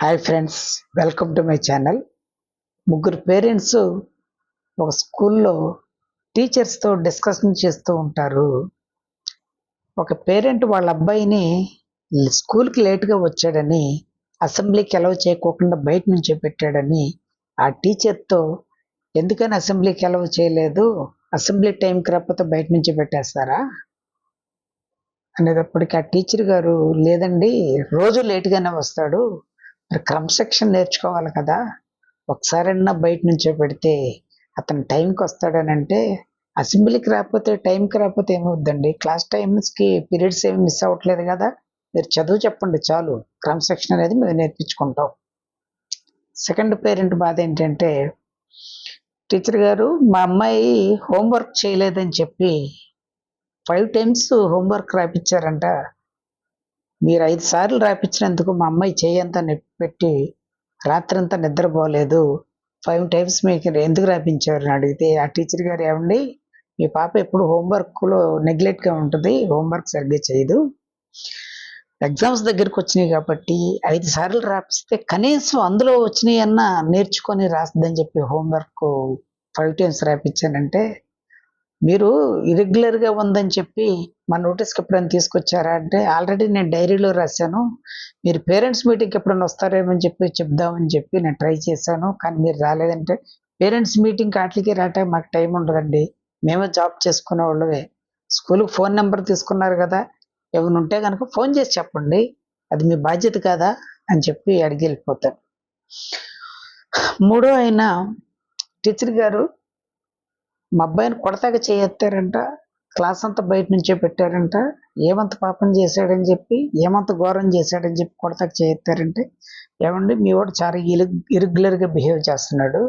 Hi friends, welcome to my channel. ముగ్గురు parents ఒక స్కూల్లో టీచర్స్తో డిస్కషన్ చేస్తూ ఉంటారు. ఒక పేరెంట్ వాళ్ళ అబ్బాయిని స్కూల్కి లేట్గా వచ్చాడని, అసెంబ్లీకి అలౌ చేయకోకుండా బయట నుంచే పెట్టాడని ఆ టీచర్తో, ఎందుకని అసెంబ్లీకి అలౌ చేయలేదు, అసెంబ్లీ టైంకి రాకపోతే బయట నుంచే పెట్టేస్తారా అనేటప్పటికి ఆ టీచర్ గారు, లేదండి రోజు లేట్గానే వస్తాడు, మరి క్రమశిక్షణ నేర్చుకోవాలి కదా, ఒకసారైనా బయట నుంచో పెడితే అతను టైంకి వస్తాడని అంటే, అసెంబ్లీకి రాకపోతే ఏమవుద్దండి, క్లాస్ టైమ్స్కి పీరియడ్స్ ఏమి మిస్ అవ్వట్లేదు కదా, మీరు చదువు చెప్పండి చాలు, క్రమశిక్షణ అనేది మేము నేర్పించుకుంటాం. సెకండ్ పేరెంట్ బాధ ఏంటంటే, టీచర్ గారు మా అమ్మాయి హోంవర్క్ చేయలేదని చెప్పి 5 times హోంవర్క్ రాయించారంట, మీరు 5 సార్లు రాయించినందుకు మా అమ్మాయి చేయంతా నొప్పి పెట్టి రాత్రంతా నిద్రపోలేదు, 5 times మీకు ఎందుకు రాయించారు అని అడిగితే ఆ టీచర్ గారు, ఏమండి మీ పాప ఎప్పుడు హోంవర్క్లో నెగ్లెక్ట్గా ఉంటుంది, హోంవర్క్ సరిగ్గా చేయదు, ఎగ్జామ్స్ దగ్గరికి వచ్చినాయి కాబట్టి 5 సార్లు రాపిస్తే కనీసం అందులో వచ్చినాయి అన్నా నేర్చుకొని రాస్తుందని చెప్పి హోంవర్క్ 5 times రాయించానంటే, మీరు ఇరెగ్యులర్గా ఉందని చెప్పి మా నోటీస్కి ఎప్పుడైనా తీసుకొచ్చారా అంటే, ఆల్రెడీ నేను డైరీలో రాశాను, మీరు పేరెంట్స్ మీటింగ్కి ఎప్పుడైనా వస్తారేమో అని చెప్పి చెప్దామని చెప్పి నేను ట్రై చేశాను, కానీ మీరు రాలేదంటే, పేరెంట్స్ మీటింగ్ వాటికి రావటానికి మాకు టైం ఉండదండి, మేమే జాబ్ చేసుకునే వాళ్ళమే, స్కూల్కి ఫోన్ నెంబర్ తీసుకున్నారు కదా, ఏమైనా ఉంటే కనుక ఫోన్ చేసి చెప్పండి, అది మీ బాధ్యత కాదా అని చెప్పి అడిగి వెళ్ళిపోతాను. మూడో అయినా టీచర్ గారు మా అబ్బాయిని కొడతాగా చేయెత్తారంట, క్లాస్ అంతా బయట నుంచే పెట్టారంట, ఏమంత పాపం చేశాడని చెప్పి, ఏమంత ఘోరం చేశాడని చెప్పి కొడతాగా చేయెత్తారంటే, ఏమండి మీ వాడు చాలా ఇరెగ్యులర్గా బిహేవ్ చేస్తున్నాడు,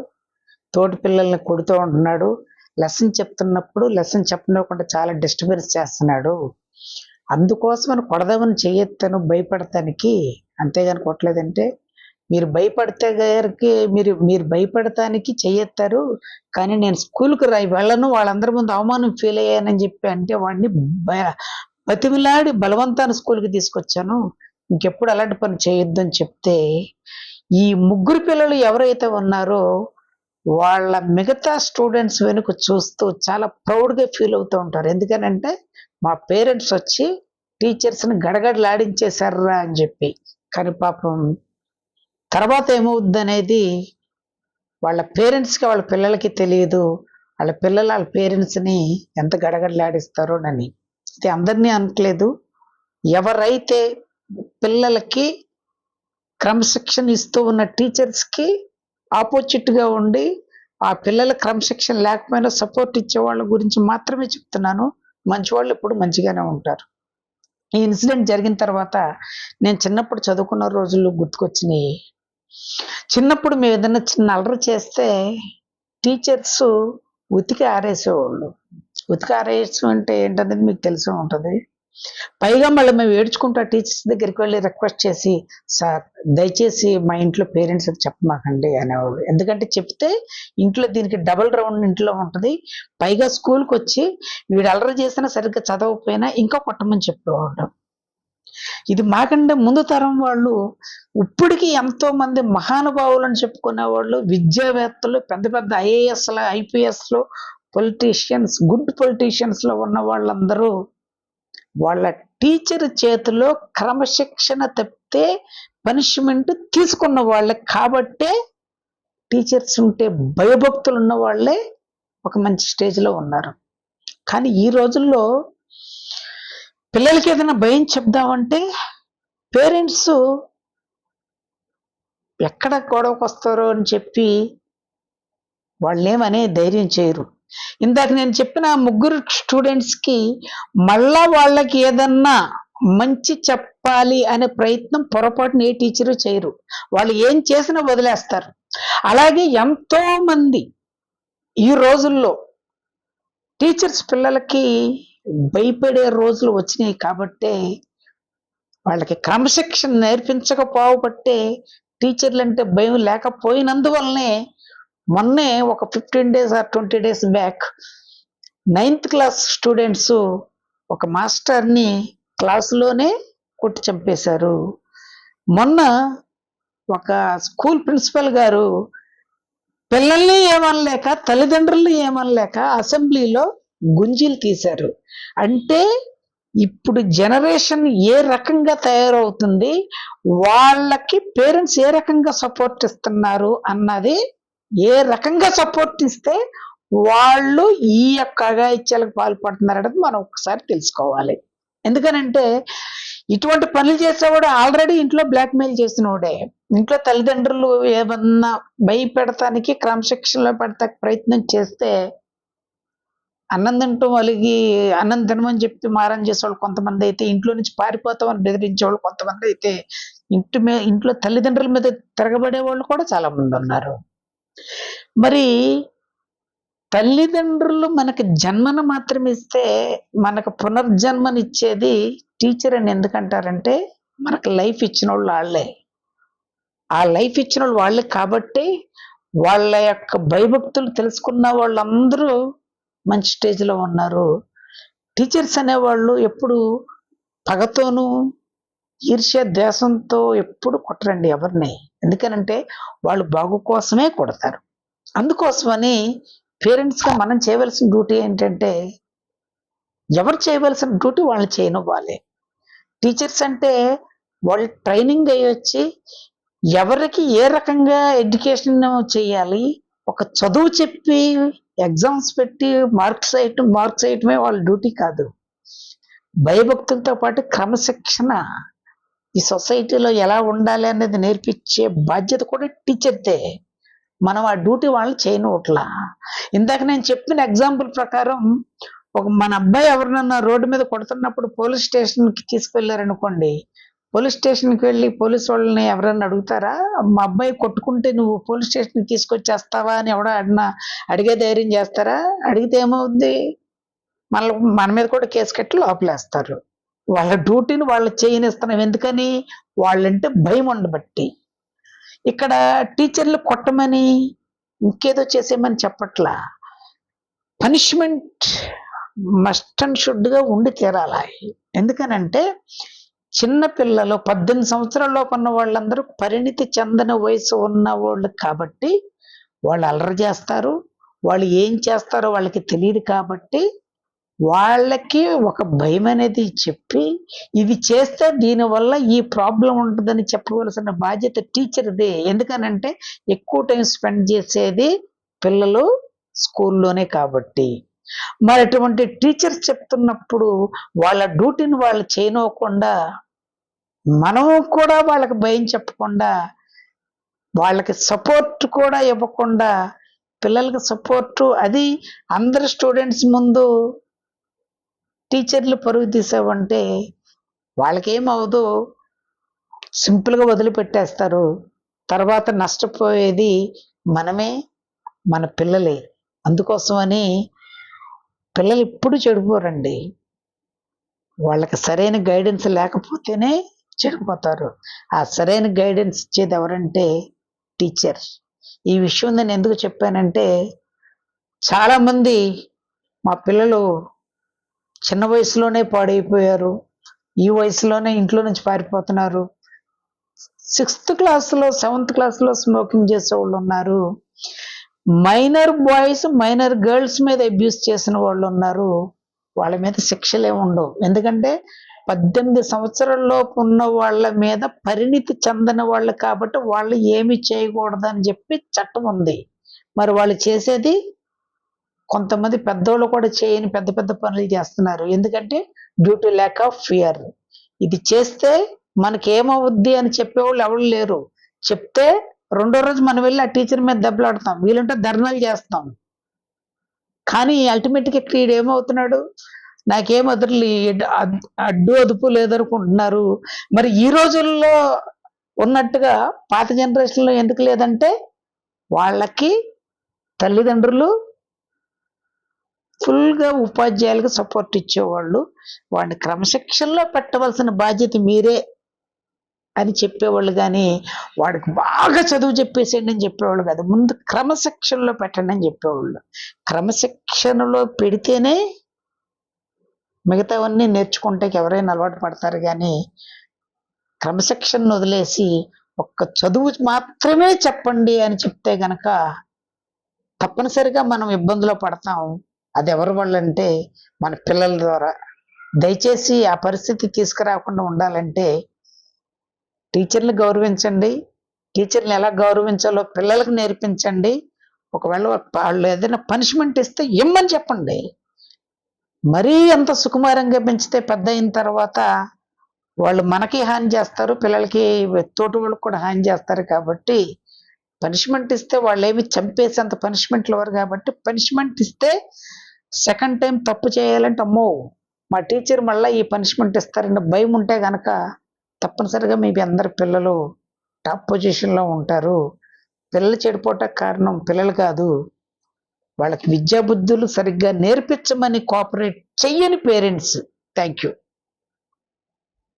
తోటి పిల్లల్ని కొడుతూ ఉంటున్నాడు, లెసన్ చెప్తున్నప్పుడు లెసన్ చెప్పనివ్వకుండా చాలా డిస్టర్బెన్స్ చేస్తున్నాడు, అందుకోసమని కొడదామని చేయెత్తాను భయపడటానికి, అంతేగాని కొట్టలేదంటే, మీరు భయపడితే గారికి మీరు భయపడటానికి చెయ్యెత్తారు, కానీ నేను స్కూల్కి వెళ్ళను, వాళ్ళందరి ముందు అవమానం ఫీల్ అయ్యానని చెప్పి అంటే వాడిని బతిమిలాడి బలవంతాన్ని స్కూల్కి తీసుకొచ్చాను, ఇంకెప్పుడు అలాంటి పని చేయొద్దు అని చెప్తే, ఈ ముగ్గురు పిల్లలు ఎవరైతే ఉన్నారో వాళ్ళ మిగతా స్టూడెంట్స్ వెనుక చూస్తూ చాలా ప్రౌడ్గా ఫీల్ అవుతూ ఉంటారు. ఎందుకనంటే మా పేరెంట్స్ వచ్చి టీచర్స్ని గడగడలాడించేశారా అని చెప్పి. కానీ పాపం తర్వాత ఏమవుద్ది అనేది వాళ్ళ పేరెంట్స్కి వాళ్ళ పిల్లలకి తెలియదు, వాళ్ళ పిల్లలు వాళ్ళ పేరెంట్స్ని ఎంత గడగడలాడిస్తారోనని. ఇది అందరినీ అనట్లేదు, ఎవరైతే పిల్లలకి క్రమశిక్షణ ఇస్తూ ఉన్న టీచర్స్కి ఆపోజిట్గా ఉండి ఆ పిల్లల క్రమశిక్షణ లేకపోయినా సపోర్ట్ ఇచ్చే వాళ్ళ గురించి మాత్రమే చెప్తున్నాను. మంచి వాళ్ళు ఎప్పుడు మంచిగానే ఉంటారు. ఈ ఇన్సిడెంట్ జరిగిన తర్వాత నేను చిన్నప్పుడు చదువుకున్న రోజుల్లో గుర్తుకొచ్చినాయి. చిన్నప్పుడు మేము ఏదైనా చిన్న అల్లరి చేస్తే టీచర్స్ ఉతికి ఆరేసేవాళ్ళు. ఉతికి ఆరేయడం అంటే ఏంటనేది మీకు తెలిసి ఉంటుంది. పైగా మళ్ళీ మేము ఏడ్చుకుంటూ ఆ టీచర్స్ దగ్గరికి వెళ్ళి రిక్వెస్ట్ చేసి, సార్ దయచేసి మా ఇంట్లో పేరెంట్స్కి చెప్పమాకండి అనేవాళ్ళు, ఎందుకంటే చెప్తే ఇంట్లో దీనికి డబుల్ రౌండ్ ఇంట్లో ఉంటుంది, పైగా స్కూల్కి వచ్చి వీడు అల్లరి చేసినా సరిగ్గా చదవకపోయినా ఇంకా కొట్టమని చెప్పేవాడు. ఇది మాకంటే ముందు తరం వాళ్ళు ఇప్పటికీ ఎంతో మంది మహానుభావులను చెప్పుకునే వాళ్ళు, విద్యావేత్తలు, పెద్ద పెద్ద ఐఏఎస్లు, ఐపీఎస్లు, పొలిటీషియన్స్, గుడ్ పొలిటీషియన్స్లో ఉన్న వాళ్ళందరూ వాళ్ళ టీచర్ చేతిలో క్రమశిక్షణ తప్పితే పనిష్మెంట్ తీసుకున్న వాళ్ళే కాబట్టే టీచర్స్ ఉంటే భయభక్తులు ఉన్న వాళ్ళే ఒక మంచి స్టేజ్లో ఉన్నారు. కానీ ఈ రోజుల్లో పిల్లలకి ఏదైనా భయం చెప్దామంటే పేరెంట్స్ ఎక్కడ గొడవకు వస్తారో అని చెప్పి వాళ్ళేమనే ధైర్యం చేయరు. ఇందాక నేను చెప్పిన ముగ్గురు స్టూడెంట్స్కి మళ్ళా వాళ్ళకి ఏదన్నా మంచి చెప్పాలి అనే ప్రయత్నం పొరపాటున ఏ టీచరు చేయరు, వాళ్ళు ఏం చేసినా వదిలేస్తారు. అలాగే ఎంతో మంది ఈ రోజుల్లో టీచర్స్ పిల్లలకి భయపడే రోజులు వచ్చినాయి కాబట్టే, వాళ్ళకి క్రమశిక్షణ నేర్పించకపోబట్టే టీచర్లు అంటే భయం లేకపోయినందువల్లనే మొన్నే ఒక 15 days or 20 days back 9th class students ఒక మాస్టర్ని క్లాసులోనే కొట్టి చంపేశారు. మొన్న ఒక స్కూల్ ప్రిన్సిపల్ గారు పిల్లల్ని ఏమనలేక తల్లిదండ్రుల్ని ఏమనలేక అసెంబ్లీలో గుంజీలు తీశారు. అంటే ఇప్పుడు జనరేషన్ ఏ రకంగా తయారవుతుంది, వాళ్ళకి పేరెంట్స్ ఏ రకంగా సపోర్ట్ ఇస్తున్నారు అన్నది, ఏ రకంగా సపోర్ట్ ఇస్తే వాళ్ళు ఈ యొక్క అఘాయిత్యాలకు పాల్పడుతున్నారనేది మనం ఒకసారి తెలుసుకోవాలి. ఎందుకనంటే ఇటువంటి పనులు చేసేవాడు ఆల్రెడీ ఇంట్లో బ్లాక్మెయిల్ చేసినోడే. ఇంట్లో తల్లిదండ్రులు ఏమన్నా భయపెడతానికి క్రమశిక్షణలో పెడతానికి ప్రయత్నం చేస్తే అన్నం తింటూ వాళ్ళకి అన్నం తినమని చెప్పి మారం చేసేవాళ్ళు కొంతమంది అయితే, ఇంట్లో నుంచి పారిపోతామని బెదిరించేవాళ్ళు కొంతమంది అయితే, ఇంట్లో తల్లిదండ్రుల మీద తిరగబడే వాళ్ళు కూడా చాలా మంది ఉన్నారు. మరి తల్లిదండ్రులు మనకి జన్మను మాత్రమే ఇస్తే మనకు పునర్జన్మనిచ్చేది టీచర్ అని ఎందుకంటారంటే, మనకు లైఫ్ ఇచ్చిన వాళ్ళు వాళ్ళే. ఆ లైఫ్ ఇచ్చిన వాళ్ళు వాళ్ళే కాబట్టి వాళ్ళ యొక్క భయభక్తులు తెలుసుకున్న వాళ్ళందరూ మంచి స్టేజ్లో ఉన్నారు. టీచర్స్ అనేవాళ్ళు ఎప్పుడు పగతోనూ ఈర్ష్య ద్వేషంతో ఎప్పుడు కొట్టరండి ఎవరిని. ఎందుకనంటే వాళ్ళు బాగు కోసమే కొడతారు. అందుకోసమని పేరెంట్స్గా మనం చేయవలసిన డ్యూటీ ఏంటంటే, ఎవరు చేయవలసిన డ్యూటీ వాళ్ళు చేయనివ్వాలి. టీచర్స్ అంటే వాళ్ళు ట్రైనింగ్ అయ్యి వచ్చి ఎవరికి ఏ రకంగా ఎడ్యుకేషన్ చేయాలి, ఒక చదువు చెప్పి ఎగ్జామ్స్ పెట్టి మార్క్స్ వేయటమే వాళ్ళ డ్యూటీ కాదు. భయభక్తులతో పాటు క్రమశిక్షణ, ఈ సొసైటీలో ఎలా ఉండాలి అనేది నేర్పించే బాధ్యత కూడా టీచర్దే. మనం ఆ డ్యూటీ వాళ్ళని చేయనివ్వట్లా. ఇందాక నేను చెప్పిన ఎగ్జాంపుల్ ప్రకారం మన అబ్బాయి ఎవరినన్నా రోడ్డు మీద కొడుతున్నప్పుడు పోలీస్ స్టేషన్కి తీసుకెళ్లారనుకోండి, పోలీస్ స్టేషన్కి వెళ్ళి పోలీస్ వాళ్ళని ఎవరన్నా అడుగుతారా? మా అబ్బాయి కొట్టుకుంటే నువ్వు పోలీస్ స్టేషన్కి తీసుకొచ్చేస్తావా అని అడిగే ధైర్యం చేస్తారా? అడిగితే ఏమవుద్ది? మన మీద కూడా కేసు కట్టి లోపలేస్తారు. వాళ్ళ డ్యూటీని వాళ్ళు చేయనిస్తున్నాం. ఎందుకని? వాళ్ళంటే భయం ఉండబట్టి. ఇక్కడ టీచర్లు కొట్టమని ఇంకేదో చేసేయమని చెప్పట్లా. పనిష్మెంట్ మస్ట్ అండ్ షుడ్గా ఉండి తీరాలి. ఎందుకనంటే చిన్న పిల్లలు 18 సంవత్సరాల లోపు ఉన్న వాళ్ళందరూ పరిణితి చెందని వయసు ఉన్న వాళ్ళు కాబట్టి వాళ్ళు అల్లరి చేస్తారు. వాళ్ళు ఏం చేస్తారో వాళ్ళకి తెలియదు కాబట్టి వాళ్ళకి ఒక భయం అనేది చెప్పి, ఇది చేస్తే దీనివల్ల ఈ ప్రాబ్లం ఉంటుందని చెప్పవలసిన బాధ్యత టీచర్దే. ఎందుకనంటే ఎక్కువ టైం స్పెండ్ చేసేది పిల్లలు స్కూల్లోనే కాబట్టి. మరి అటువంటి టీచర్స్ చెప్తున్నప్పుడు వాళ్ళ డ్యూటీని వాళ్ళు చేయనివ్వకుండా, మనం కూడా వాళ్ళకి భయం చెప్పకుండా, వాళ్ళకి సపోర్ట్ కూడా ఇవ్వకుండా, పిల్లలకి సపోర్టు అది అందరు స్టూడెంట్స్ ముందు టీచర్లు పరుగు తీసావంటే వాళ్ళకేమవదు, సింపుల్గా వదిలిపెట్టేస్తారు. తర్వాత నష్టపోయేది మనమే, మన పిల్లలే. అందుకోసమని పిల్లలు ఎప్పుడు చెడిపోరండి. వాళ్ళకి సరైన గైడెన్స్ లేకపోతేనే చెడిపోతారు. ఆ సరైన గైడెన్స్ ఇచ్చేది ఎవరంటే టీచర్. ఈ విషయం నేను ఎందుకు చెప్పానంటే, చాలామంది మా పిల్లలు చిన్న వయసులోనే పాడైపోయారు, ఈ వయసులోనే ఇంట్లో నుంచి పారిపోతున్నారు, 6th క్లాస్లో 7th క్లాస్లో స్మోకింగ్ చేసే వాళ్ళు ఉన్నారు, మైనర్ బాయ్స్ మైనర్ గర్ల్స్ మీద అబ్యూస్ చేసిన వాళ్ళు ఉన్నారు. వాళ్ళ మీద శిక్షలే ఉండవు. ఎందుకంటే 18 సంవత్సరాలలోపు ఉన్న వాళ్ళ మీద పరిణితి చెందిన వాళ్ళు కాబట్టి వాళ్ళు ఏమి చేయకూడదని చెప్పి చట్టం ఉంది. మరి వాళ్ళు చేసేది కొంతమంది పెద్దోళ్ళు కూడా చేయని పెద్ద పెద్ద పనులు చేస్తున్నారు. ఎందుకంటే due to lack of fear. ఇది చేస్తే మనకేమవుద్ది అని చెప్పేవాళ్ళు ఎవరు లేరు. చెప్తే రెండో రోజు మనం వెళ్ళి ఆ టీచర్ మీద దెబ్బలాడతాం, వీళ్ళంటే ధర్నాలు చేస్తాం. కానీ అల్టిమేట్గా ఇక్కడ ఏమవుతున్నాడు, నాకేం అడ్డు అదుపు లేదనుకుంటున్నారు. మరి ఈ రోజుల్లో ఉన్నట్టుగా పాత జనరేషన్లో ఎందుకు లేదంటే, వాళ్ళకి తల్లిదండ్రులు ఫుల్గా ఉపాధ్యాయులకు సపోర్ట్ ఇచ్చేవాళ్ళు. వాడిని క్రమశిక్షణలో పెట్టవలసిన బాధ్యత మీరే అని చెప్పేవాళ్ళు. కానీ వాడికి బాగా చదువు చెప్పేసేయండి అని చెప్పేవాళ్ళు కాదు, ముందు క్రమశిక్షణలో పెట్టండి అని చెప్పేవాళ్ళు. క్రమశిక్షణలో పెడితేనే మిగతావన్నీ నేర్చుకుంటే ఎవరైనా అలవాటు పడతారు. కానీ క్రమశిక్షణను వదిలేసి ఒక్క చదువు మాత్రమే చెప్పండి అని చెప్తే గనక తప్పనిసరిగా మనం ఇబ్బందులో పడతాం. అది ఎవరి వల్ల అంటే మన పిల్లల ద్వారా. దయచేసి ఆ పరిస్థితి తీసుకురాకుండా ఉండాలంటే టీచర్ని గౌరవించండి. టీచర్ని ఎలా గౌరవించాలో పిల్లలకు నేర్పించండి. ఒకవేళ వాళ్ళు ఏదైనా పనిష్మెంట్ ఇస్తే ఇమ్మని చెప్పండి. మరీ అంత సుకుమారంగా పెంచితే పెద్ద అయిన తర్వాత వాళ్ళు మనకి హాని చేస్తారు, పిల్లలకి తోటి వాళ్ళకి కూడా హాని చేస్తారు. కాబట్టి పనిష్మెంట్ ఇస్తే వాళ్ళు ఏమి చంపేసేంత పనిష్మెంట్లు ఇవ్వరు. కాబట్టి పనిష్మెంట్ ఇస్తే సెకండ్ టైం తప్పు చేయాలంటే అమ్మో మా టీచర్ మళ్ళీ ఈ పనిష్మెంట్ ఇస్తారని భయం ఉంటే గనక తప్పనిసరిగా మీ అందరి పిల్లలు టాప్ పొజిషన్లో ఉంటారు. పిల్లలు చెడిపోవటానికి కారణం పిల్లలు కాదు, వాళ్ళకి విద్యా బుద్ధులు సరిగ్గా నేర్పించమని కోఆపరేట్ చెయ్యని పేరెంట్స్. Thank you.